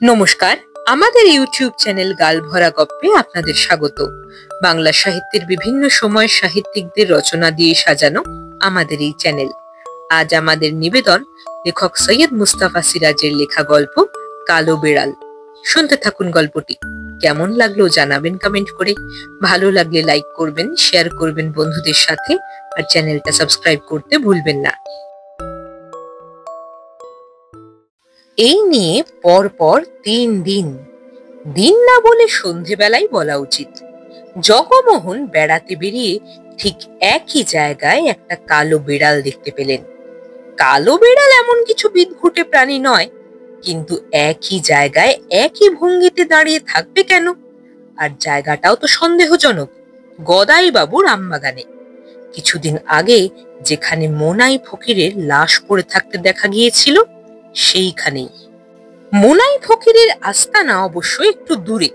নমস্কার, আমাদের YouTube channel গালভরা গপ্পে আপনাদের স্বাগত। বাংলা সাহিত্যের বিভিন্ন সময়ের সাহিত্যিকদের রচনা দিয়ে সাজানো আমাদের এই চ্যানেল। আজ আমাদের নিবেদন লেখক সৈয়দ মুস্তাফা সিরাজের লেখা গল্প কালো বিড়াল। শুনতে থাকুন গল্পটি। কেমন লাগলো জানাবেন কমেন্ট করে। ভালো লাগলে লাইক করবেন, শেয়ার করবেন বন্ধুদের সাথে, আর চ্যানেলটা সাবস্ক্রাইব করতে ভুলবেন না। এই নিয়ে পরপর 3 দিন, দিন না বলে সন্ধেবেলায় বলা উচিত, জগমোহন বেড়াতে বেরিয়ে ঠিক একই জায়গায় একটা কালো বিড়াল দেখতে পেলেন। কালো বিড়াল এমন কিছু বিদঘুটে প্রাণী নয়, কিন্তু একই জায়গায় একই ভঙ্গিতে দাঁড়িয়ে থাকবে কেন? আর জায়গাটাও তো সন্দেহজনক, গদাই বাবুর আমবাগানে। কিছুদিন আগে যেখানে মোনাই ফকিরের লাশ পড়ে থাকতে দেখা গিয়েছিল, সেইখানেই। মোনাই ফকিরের আস্তানা অবশ্য একটু দূরে।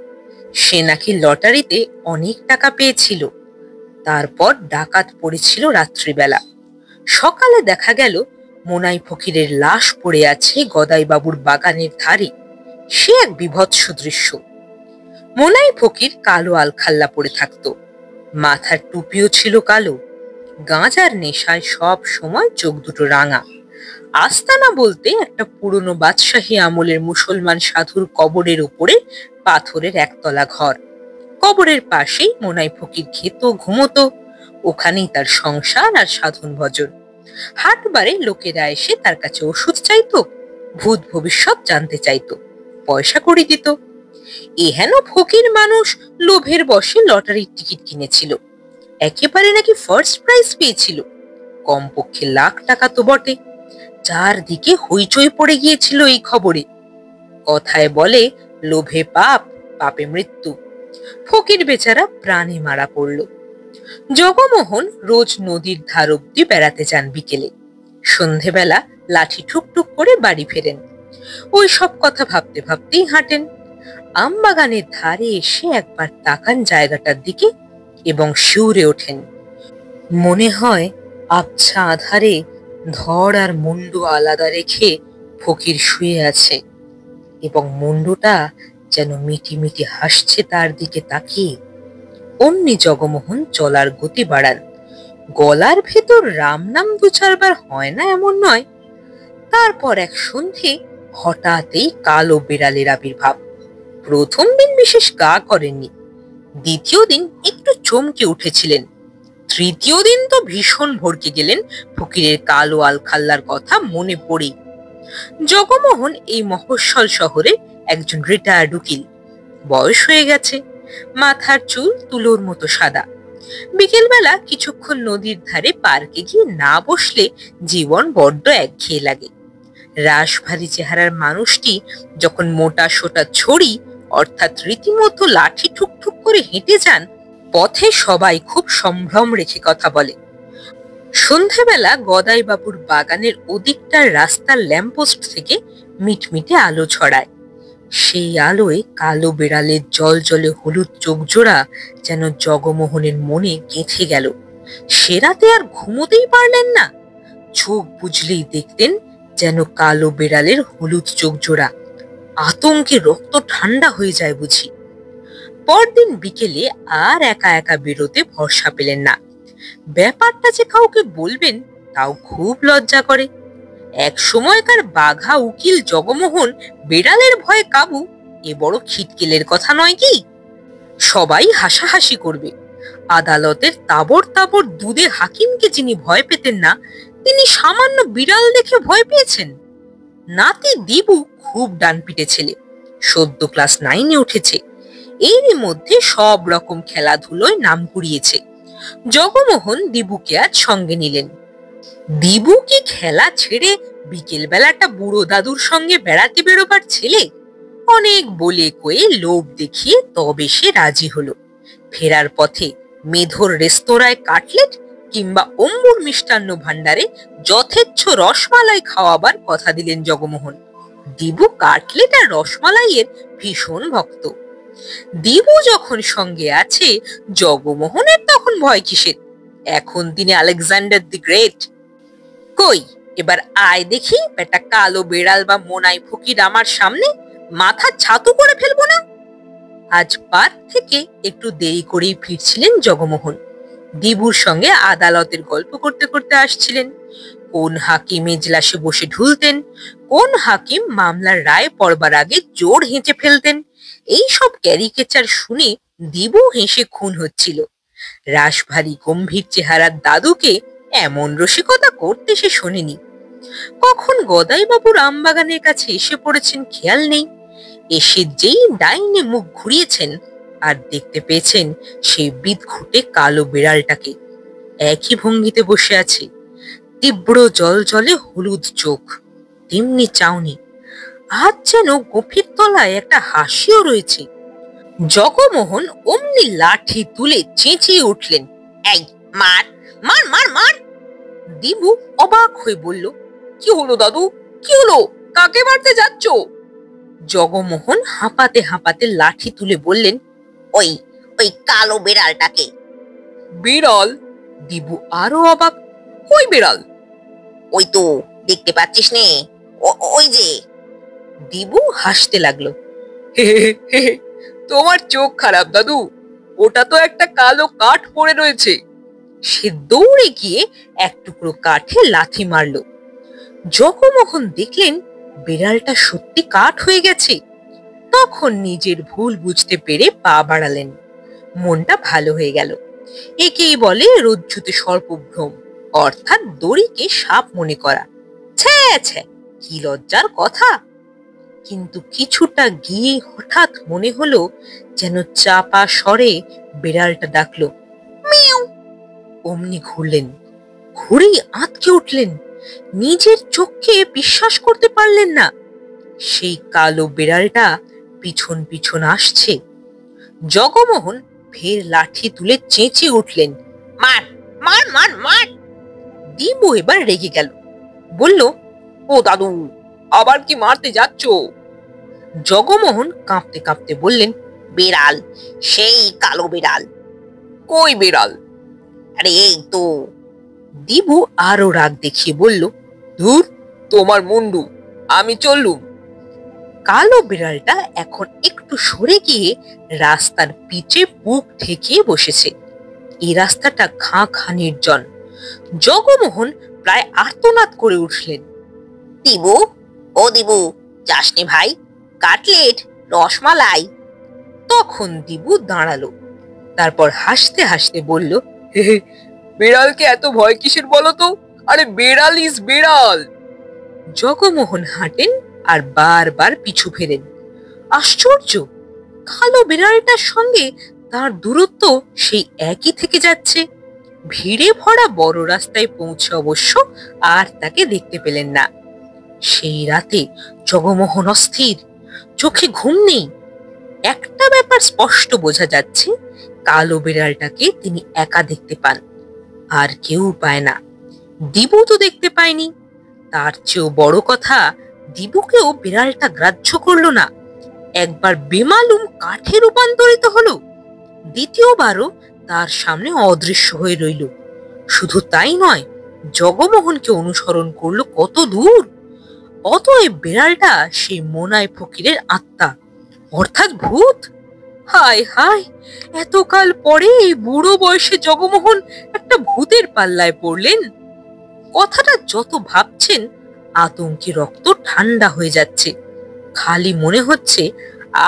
সে নাকি লটারিতে অনেক টাকা পেয়েছিল, তারপর ডাকাত পড়েছিল রাত্রিবেলা। সকালে দেখা গেল মোনাই ফকিরের লাশ পড়ে আছে গদাই বাবুর বাগানের ধারে। সে এক বিভৎস দৃশ্য। মোনাই ফকির কালো আলখাল্লা পরে থাকতো, মাথার টুপিও ছিল কালো। গাঁজার নেশায় সব সময় চোখ দুটো রাঙা। আস্তানা বলতে একটা পুরনো বাদশাহী আমলের মুসলমান সাধুর কবরের উপরে পাথরের একতলা ঘর। কবরের পাশেই মোনাই ফকির খেত, ঘুমতো। ওখানেই তার সংসার আর সাধন ভজন। হাটবারে লোকেরা এসে তার কাছে ওষুধ চাইতো, ভূত ভবিষ্যৎ জানতে চাইতো, পয়সা কড়ি দিত। এহেন ফকির মানুষ লোভের বশে লটারির টিকিট কিনেছিল। একেবারে নাকি ফার্স্ট প্রাইজ পেয়েছিল, কমপক্ষে লাখ টাকা তো বটে। চারদিকে হইচই পড়ে গিয়েছিল এই খবরে। কথায় বলে, লোভে পাপ, পাপে মৃত্যু। ফকির বেচারা প্রাণে মারা পড়ল। জগমোহন রোজ নদীর ধার অব্দি বেড়াতে যান বিকেলে। সন্ধেবেলা লাঠি ঠুকটুক করে বাড়ি ফেরেন। ওই সব কথা ভাবতে ভাবতেই হাঁটেন। আমবাগানের ধারে এসে একবার তাকান জায়গাটার দিকে এবং শিউরে ওঠেন। মনে হয় আবছা আধারে ধড় আর মুন্ডু আলাদা রেখে ফকির শুয়ে আছে, এবং মুন্ডুটা যেন মিটি মিটি হাসছে তার দিকে তাকিয়ে। অমনি জগমোহন চলার গতি বাড়ান। গলার ভেতর রাম নাম 2-4 বার হয় না এমন নয়। তারপর এক সন্ধে হঠাৎই কালো বিড়ালের আবির্ভাব। প্রথম দিন বিশেষ গা করেননি, দ্বিতীয় দিন একটু চমকে উঠেছিলেন, তৃতীয় দিন তো ভীষণ ভড়কে গেলেন ফকিরের কালো আলখাল্লার কথা মনে পড়ে। জগমোহন এই মফস্বল শহরে একজন রিটায়ার্ড উকিল। বয়স হয়ে গেছে, মাথার চুল তুলোর মতো সাদা। বিকেলবেলা কিছুক্ষণ নদীর ধারে পার্কে গিয়ে না বসলে জীবন বড্ড একঘেয়ে লাগে। রাশভারী চেহারার মানুষটি যখন মোটা সোটা ছড়ি, অর্থাৎ রীতিমতো লাঠি ঠুকঠুক করে হেঁটে যান, পথে সবাই খুব সম্ভ্রম রেখে কথা বলে। সন্ধ্যাবেলা গদাই বাবুর বাগানের ওদিকটার রাস্তার ল্যাম্পপোস্ট থেকে মিটমিটে আলো ছড়ায়। সেই আলোয় কালো বিড়ালের জল জলে হলুদ চোখ জোড়া যেন জগমোহনের মনে গেঁথে গেল। সে রাতে আর ঘুমোতেই পারলেন না। চোখ বুঝলেই দেখতেন যেন কালো বিড়ালের হলুদ চোখ জোড়া। আতঙ্কে রক্ত ঠান্ডা হয়ে যায় বুঝি। পরদিন বিকেলে আর একা একা বেরোতে ভরসা পেলেন না। ব্যাপারটা যে কাউকে বলবেন তাও খুব লজ্জা করে। এক সময়কার বাঘা উকিল জগমোহন বিড়ালের ভয়ে কাবু, এ বড় খিটকেলের কথা নয় কি? সবাই হাসাহাসি করবে। আদালতের তাবড় তাবড় দুধে হাকিমকে যিনি ভয় পেতেন না, তিনি সামান্য বিড়াল দেখে ভয় পেয়েছেন। নাতি দিবু খুব ডানপিটে ছেলে, সদ্য ক্লাস 9-এ উঠেছে। এরই মধ্যে সব রকম খেলাধুলোয় নাম কুড়িয়েছে। জগমোহন দিবুকে আজ সঙ্গে নিলেন। দিবু কি খেলা ছেড়ে বিকেল বেলাটা বুড়ো দাদুর সঙ্গে বেড়াতে বেরোবার ছেলে? অনেক বলে কয়ে লোভ দেখিয়ে তবে সে রাজি হলো। ফেরার পথে মেধর রেস্তোরাঁয় কাটলেট কিংবা অম্বুর মিষ্টান্ন ভান্ডারে যথেচ্ছ রসমালাই খাওয়াবার কথা দিলেন জগমোহন। দিবু কাটলেট আর রসমালাইয়ের ভীষণ ভক্ত। দিবু যখন সঙ্গে আছে, জগমোহনের তখন ভয় কিসের? এখন তিনি আলেকজান্ডার দি গ্রেট। কই, এবার আয় দেখি বেটা কালো বেড়াল বা মোনাই ফকির আমার সামনে, মাথা ছাতু করে ফেলবো না। আজ পার্ক থেকে একটু দেরি করেই ফিরছিলেন জগমোহন। দিবুর সঙ্গে আদালতের গল্প করতে করতে আসছিলেন। কোন হাকিম এজলাসে বসে ঢুলতেন, কোন হাকিম মামলার রায় পড়বার আগে জোর হেঁচে ফেলতেন, এই সব ক্যারিকেচার শুনে দিবু হেসে খুন হচ্ছিল। রাশভারী গম্ভীর চেহারার দাদুকে এমন রসিকতা করতে সে শোনেনি। কখন গদাইবাবুর আমবাগানের কাছে এসে পড়েছেন খেয়াল নেই। এসে যেই ডাইনে মুখ ঘুরিয়েছেন আর দেখতে পেয়েছেন সেই বিদঘুটে কালো বিড়ালটাকে একই ভঙ্গিতে বসে আছে। তীব্র জলজলে হলুদ চোখ, তেমনি চাউনি, আজ যেন গভীর তলায় একটা হাসিও রয়েছে। জগমোহন অমনি লাঠি তুলে চেঁচিয়ে উঠলেন, এই মার মার মার মার। দিবু অবাক হয়ে বলল, কি হলো দাদু, কি হলো, কাকে মারতে যাচ্ছ? জগমোহন হাঁপাতে হাঁপাতে লাঠি তুলে বললেন, ওই ওই কালো বিড়ালটাকে। বিড়াল? দিবু আরো অবাক, ওই বিড়াল? ওই তো, দেখতে পাচ্ছিস নে, ওই যে। দিবু হাসতে লাগলো, তোমার চোখ খারাপ দাদু, ওটা তো একটা কালো কাঠ পড়ে রয়েছে। সে দৌড়ে গিয়ে এক টুকরো কাঠে লাথি মারল। জগমোহন দেখলেন বিড়ালটা সত্যি কাঠ হয়ে গেছে। তখন নিজের ভুল বুঝতে পেরে পা বাড়ালেন। মনটা ভালো হয়ে গেল। একেই বলে রজ্জুতে সর্পভ্রম, অর্থাৎ দড়িকে সাপ মনে করা। ছ্যা ছ্যা, কি লজ্জার কথা। কিন্তু কিছুটা গিয়ে হঠাৎ মনে হলো যেন চাপা স্বরে বিড়ালটা ডাকলো, মিয়াও। অমনি ঘুরলেন, ঘুরেই আঁতকে উঠলেন। নিজের চোখকে বিশ্বাস করতে পারলেন না। সেই কালো বিড়ালটা পিছন পিছন আসছে। জগমোহন ফের লাঠি তুলে চেঁচিয়ে উঠলেন, মার মার মার মার। দিবু এবার রেগে গেল, বলল, ও দাদু, আবার কি মারতে যাচ্ছ? জগমোহন কাঁপতে কাঁপতে বললেন, বিড়াল, সেই কালো বিড়াল। কই বিড়াল? আরে এই তো। দিবু আরো রাগ দেখিয়ে বলল, ধুর, তোমার মুন্ডু, আমি চললুম। কালো বিড়ালটা এখন একটু সরে গিয়ে রাস্তার পিচে বুক ঠেকিয়ে বসেছে। এই রাস্তাটা খাঁ খাঁ নির্জন। জগমোহন প্রায় আর্তনাদ করে উঠলেন, দিবু, ও দিবু, যাসনি ভাই, কাটলেট, রসমালাই। তখন দিবু দাঁড়ালো, তারপর হাসতে হাসতে বলল, বিড়ালকে এত ভয় কিসের বলো তো? আরে বিড়াল ইজ বিড়াল। জগমোহন হাঁটেন আর বারবার পিছু ফেরেন। আশ্চর্য, কালো বিড়ালটার সঙ্গে তার দূরত্ব সেই একই থেকে যাচ্ছে। ভিড়ে ভরা বড় রাস্তায় পৌঁছে অবশ্য আর তাকে দেখতে পেলেন না। সেই রাতে জগমোহন অস্থির, চোখে ঘুম নেই। একটা ব্যাপার স্পষ্ট বোঝা যাচ্ছে, কালো বিড়ালটাকে তিনি একা দেখতে পান, আর কেউ পায় না। দিবু তো দেখতে পায়নি। তার চেয়েও বড় কথা, দিবুকেও বিড়ালটা গ্রাহ্য করলো না। একবার বেমালুম কাঠে রূপান্তরিত হলো, দ্বিতীয়বারও তার সামনে অদৃশ্য হয়ে রইল। শুধু তাই নয়, জগমোহনকে অনুসরণ করলো কত দূর। অতএব বিড়ালটা সেই মোনায় ফকিরের আত্মা, অর্থাৎ ভূত। হায় হায়, এতকাল পরে এই বুড়ো বয়সে জগমোহন একটা ভূতের পাল্লায় পড়লেন। কথাটা যত ভাবছেন আতঙ্কে রক্ত ঠান্ডা হয়ে যাচ্ছে। খালি মনে হচ্ছে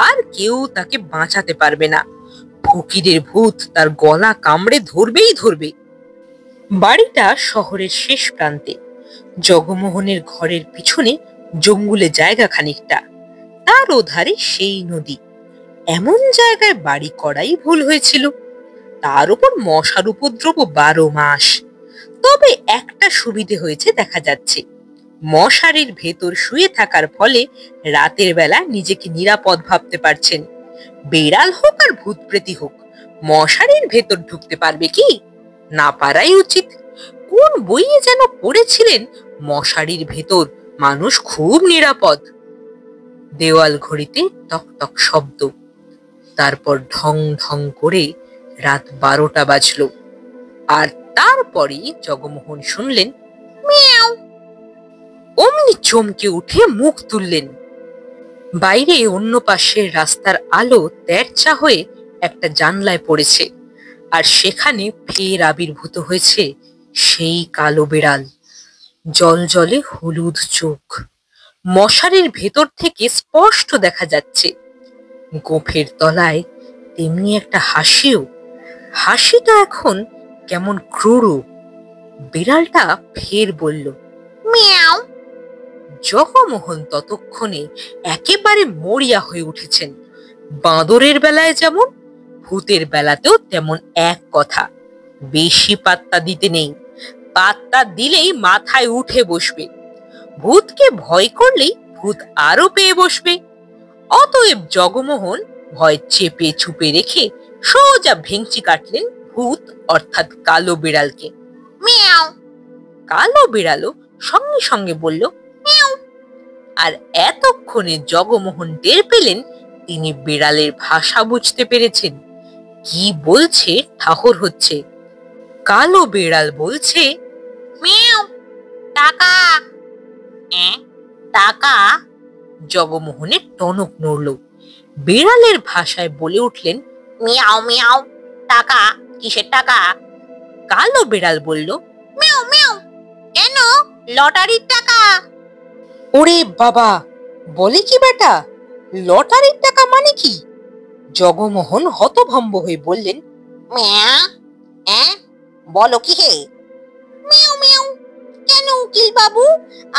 আর কেউ তাকে বাঁচাতে পারবে না। ফকিরের ভূত তার গলা কামড়ে ধরবেই ধরবে। বাড়িটা শহরের শেষ প্রান্তে। জগমোহনের ঘরের পিছনে জঙ্গলে জায়গা খানিকটা, তার ওধারে সেই নদী। এমন জায়গায় বাড়ি করাই ভুল হয়েছিল। তার উপর মশার উপদ্রব 12 মাস। তবে একটা সুবিধে হয়েছে দেখা যাচ্ছে, মশারির ভেতর শুয়ে থাকার ফলে রাতের বেলা নিজেকে নিরাপদ ভাবতে পারছেন। বেড়াল হোক আর ভূতপ্রেতী হোক, মশারির ভেতর ঢুকতে পারবে কি? না পারাই উচিত। কোন বইয়ে যেন পড়েছিলেন, মশারির ভেতর মানুষ খুব নিরাপদ। দেওয়াল ঘড়িতে টক টক শব্দ, তারপর ঢং ঢং করে রাত 12টা বাজলো। আর তারপরই জগমোহন শুনলেন, মিয়াও। অমনি চমকে উঠে মুখ তুললেন। বাইরে অন্য পাশের রাস্তার আলো তেরচা হয়ে একটা জানলায় পড়েছে, আর সেখানে ফের আবির্ভূত হয়েছে সেই কালো বিড়াল। জলজলে হলুদ চোখ, মশারির ভেতর থেকে স্পষ্ট দেখা যাচ্ছে। গোফের তলায় তেমনি একটা হাসিও। হাসিটা এখন কেমন ক্রূর। বিড়ালটা ফের বলল, মিয়াও। জগমোহন ততক্ষণে একেবারে মরিয়া হয়ে উঠেছেন। বাঁদরের বেলায় যেমন, ভূতের বেলাতেও তেমন এক কথা। বেশি পাত্তা দিতে নেই, পাত্তা দিলেই মাথায় উঠে বসবে। ভূতকে ভয় করলেই ভূত আরো পেয়ে বসবে। অতএব জগমোহন ভয় চেপে চুপে রেখে সোজা ভেঙচি কাটলেন ভূত অর্থাৎ কালো বিড়ালকে। মিয়াও। কালো বিড়ালও সঙ্গে সঙ্গে বলল মিয়াও। আর এতক্ষণে জগমোহন টের পেলেন তিনি বিড়ালের ভাষা বুঝতে পেরেছেন। কি বলছে ঠাহর হচ্ছে। কালো বিড়াল বলছে, মিয়াও, টাকা। টাকা? জগমোহনের টনক নড়ল। বিড়ালের ভাষায় বলে উঠলেন, মিয়াও মিয়াও। টাকা? কিসের টাকা? কালো বিড়াল বলল, মিয়াও মিয়াও। কেন? লটারির টাকা। ওরে বাবা, বলে কি বেটা, লটারির টাকা মানে কি? জগমোহন হতভম্ব হয়ে বললেন, মিয়া, বলো কি হে? Miao Miao. কেন উকিল বাবু,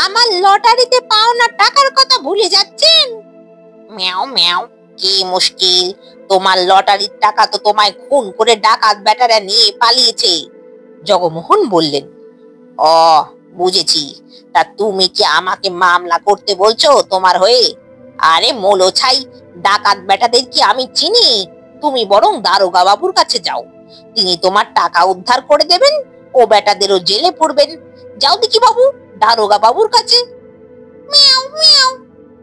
আমার লটারিতে পাওনা টাকার কথা ভুলে যাচ্ছেন? মিয়াও মিয়াও। কি মুশকিল, তোমার লটারির টাকা তো তোমায় খুন করে ডাকাত বেটারা নিয়ে পালিয়েছে। জগমোহন বললেন, ও বুঝেছি, তা তুমি কি আমাকে মামলা করতে বলছো তোমার হয়ে? আরে মোলো ছাই, ডাকাত বেটাদের কি আমি চিনি? তুমি বরং দারোগা বাবুর কাছে যাও, তিনি তোমার টাকা উদ্ধার করে দেবেন, ও বেটাদেরও জেলে পড়বেন। যাও দেখি বাবু, দারোগা বাবুর কাছে। Miao Miao.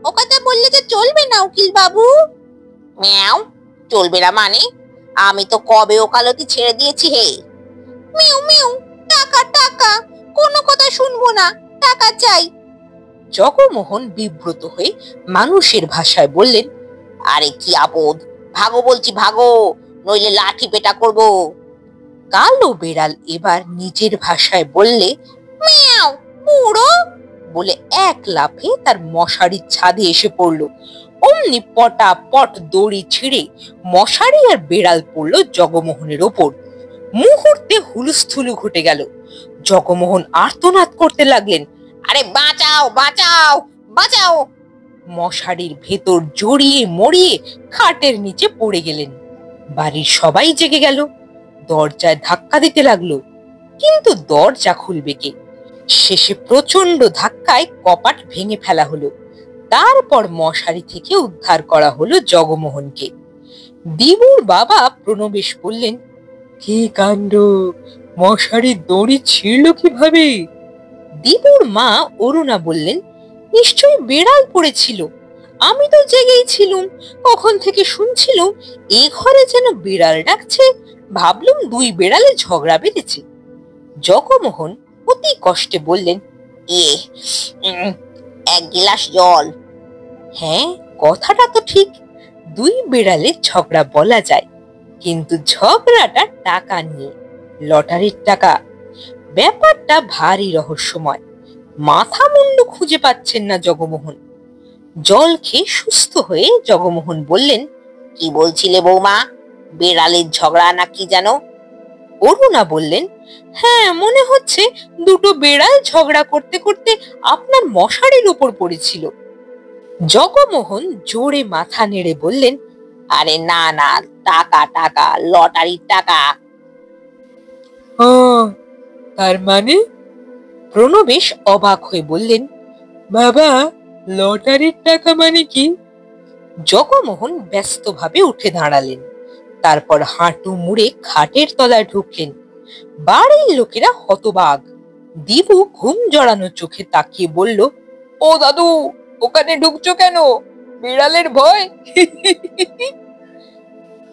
ও কথা বললে যে চলবে না উকিল বাবু। মিয়াও, চলবে না মানে? আমি তো কবে ওকালতি ছেড়ে দিয়েছি হে। Miao Miao. টাকা টাকা, কোনো কথা শুনবো না, টাকা চাই। জগমোহন বিব্রত হয়ে মানুষের ভাষায় বললেন, আরে কি আপদ, ভাগো বলছি ভাগো, নইলে লাঠি পেটা করবো। কালো বিড়াল এবার নিজের ভাষায় বললে, মিয়াও, পুরো বলে এক লাফে তার মশারির ছাদে এসে পড়ল। অমনি পটাপট দড়ি ছিঁড়ে মশারি আর বিড়াল পড়ল জগমোহনের ওপর। মুহূর্তে হুলস্থুলু ঘটে গেল। জগমোহন আর্তনাদ করতে লাগলেন, আরে বাঁচাও বাঁচাও বাঁচাও। মশারির ভেতর জড়িয়ে মরিয়ে খাটের নিচে পড়ে গেলেন। বাড়ির সবাই জেগে গেল। দরজায় ধাক্কা দিতে লাগলো, কিন্তু দরজা খুলবে কে? শেষে প্রচন্ড ধাক্কায় কপাট ভেঙে ফেলা হলো। তারপর মশারি থেকে উদ্ধার করা হলো জগমোহনকে। দিবুর বাবা প্রণবেশ বললেন, কি কাণ্ড, মশারির দড়ি ছিঁড়ল কিভাবে? দিবুর মা অরুণা বললেন, নিশ্চয়ই বিড়াল পড়েছিল, আমি তো জেগেই ছিলুম, কখন থেকে শুনছিলুম এ ঘরে যেন বিড়াল ডাকছে, ভাবলুম দুই বিড়ালে ঝগড়া বেঁধেছে। জগমোহন অতি কষ্টে বললেন, এক গিলাস জল। হ্যাঁ, কথাটা তো ঠিক, দুই বিড়ালের ঝগড়া বলা যায়, কিন্তু ঝগড়াটা টাকা নিয়ে, লটারির টাকা। ব্যাপারটা ভারী রহস্যময়, মাথা মুন্ডু খুঁজে পাচ্ছেন না জগমোহন। জল খেয়ে সুস্থ হয়ে জগমোহন বললেন, কি বলছিলে বৌমা, বিড়ালের ঝগড়া না কি যেন? অরুণা বললেন, হ্যাঁ, মনে হচ্ছে দুটো বিড়াল ঝগড়া করতে করতে আপনার মশারির উপর পড়েছিল। জগমোহন জোরে মাথা নেড়ে বললেন, আরে না না, টাকা টাকা, লটারির টাকা। তার মানে? প্রণবেশ অবাক হয়ে বললেন, বাবা, লটারির টাকা মানে কি? জগমোহন ব্যস্তভাবে উঠে দাঁড়ালেন। তারপর হাঁটু মুড়ে খাটের তলায় ঢুকলেন। বাড়ির লোকেরা হতবাক। দিবু ঘুম জড়ানো চোখে তাকিয়ে বলল, ও দাদু, ওখানে ঢুকছো কেন? বিড়ালের ভয়?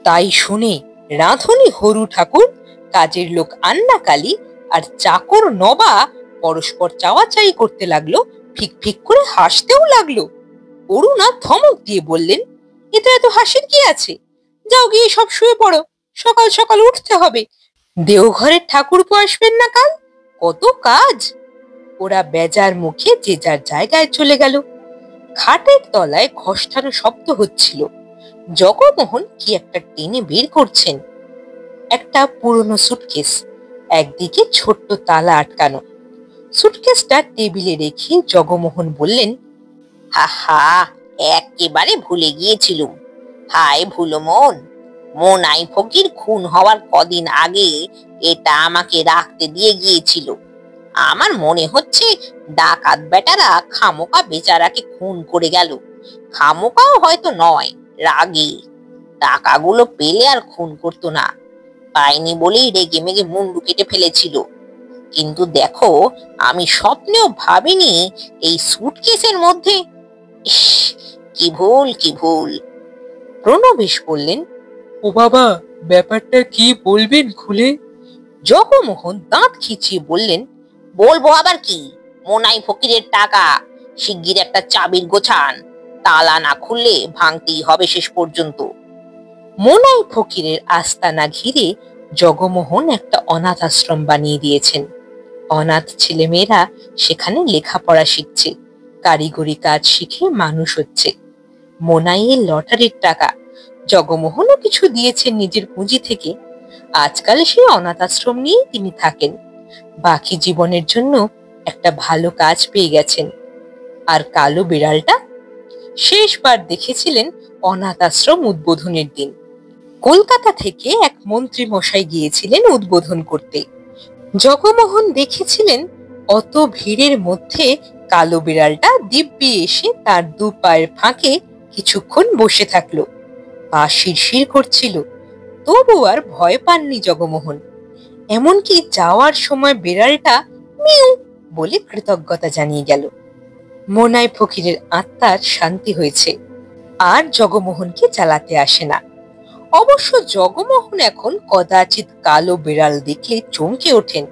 তাই শুনে রাঁধুনি হরু ঠাকুর, কাজের লোক আন্না কালী আর চাকর নবা পরস্পর চাওয়াচাই করতে লাগলো, ফিক ফিক করে হাসতেও লাগলো। অরুণা ধমক দিয়ে বললেন, এতে এত হাসির কি আছে? যাও গিয়ে সব শুয়ে পড়ো, সকাল সকাল উঠতে হবে। দেওঘরের ঠাকুরপো আসবেন না কাল, কত কাজ। ওরা বেজার মুখে যে যার জায়গায় চলে গেল। খাটের তলায় ঘষ্টানো শব্দ হচ্ছিল। জগমোহন কি একটা টেনে বের করছেন। একটা পুরনো সুটকেস, একদিকে ছোট্ট তালা আটকানো। সুটকেসটা টেবিলে রেখে জগমোহন বললেন, হাহা, একেবারে ভুলে গিয়েছিলুম। হায় ভুলো মন, মোনাই ফকির খুন হওয়ার কদিন আগে এটা আমাকে রাখতে দিয়ে গিয়েছিল। আমার মনে হচ্ছে ডাকাত বেটারা খামোকা বেচারাকে খুন করে গেল। খামোকাও হয়তো নয়, রাগে। টাকাগুলো পেলে আর খুন করতো না, পাইনি বলেই রেগে মেগে মুন্ডু কেটে ফেলেছিল। কিন্তু দেখো, আমি স্বপ্নেও ভাবিনি এই সুটকেসের মধ্যে। ইস, কি ভুল কি ভুল। প্রণবেশ বললেন, ও বাবা, ব্যাপারটা কি বলবেন খুলে? জগমোহন দাঁত খিচিয়ে বললেন, বলবো আবার কি, মোনাই ফকিরের টাকা। শিগগির একটা চাবির গোছান, তালা না খুললে ভাঙতেই হবে শেষ পর্যন্ত। মোনাই ফকিরের আস্তানা ঘিরে জগমোহন একটা অনাথ আশ্রম বানিয়ে দিয়েছেন। অনাথ ছেলেমেয়েরা সেখানে লেখাপড়া শিখছে, কারিগরি কাজ শিখে মানুষ হচ্ছে। মোনাইয়ের লটারির টাকা জগমোহনও কিছু দিয়েছেন নিজের পুঁজি থেকে। আজকাল সেই অনাথ আশ্রম নিয়েই তিনি থাকেন। বাকি জীবনের জন্য একটা ভালো কাজ পেয়ে গেছেন। আর কালো বিড়ালটা শেষবার দেখেছিলেন অনাথ আশ্রম উদ্বোধনের দিন। কলকাতা থেকে এক মন্ত্রী মশাই গিয়েছিলেন উদ্বোধন করতে। জগমোহন দেখেছিলেন অত ভিড়ের মধ্যে কালো বিড়ালটা দিব্যি এসে তার দু পায়ের ফাঁকে কিছুক্ষণ বসে থাকলো। পা শিরশির করছিল, তবু আর ভয় পাননি জগমোহন। এমনকি যাওয়ার সময় বিড়ালটা মিউ বলে কৃতজ্ঞতা জানিয়ে গেল। মোনাই ফকিরের আত্মার শান্তি হয়েছে, আর জগমোহনকে জ্বালাতে আসে না। অবশ্য জগমোহন এখন কদাচিৎ কালো বিড়াল দেখলে চমকে ওঠেন,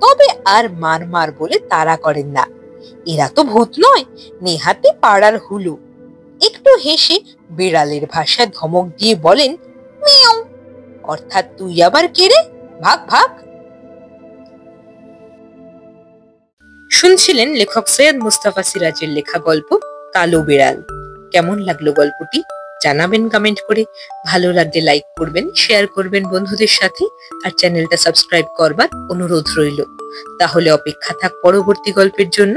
তবে আর মার মার বলে তাড়া করেন না। এরা তো ভূত নয়, নেহাতি পাড়ার হুলু। একটু হেসে বিড়ালের ভাষায় ধমক দিয়ে বলেন, মিয়াও, অর্থাৎ তুই আবার কে রে, ভাগ ভাগ। শুনছিলেন লেখক সৈয়দ মুস্তাফা সিরাজের লেখা গল্প কালো বিড়াল। কেমন লাগলো গল্পটি জানাবেন কমেন্ট করে। ভালো লাগলে লাইক করবেন, শেয়ার করবেন বন্ধুদের সাথে, আর চ্যানেলটা সাবস্ক্রাইব করবার অনুরোধ রইল। তাহলে অপেক্ষা থাক পরবর্তী গল্পের জন্য।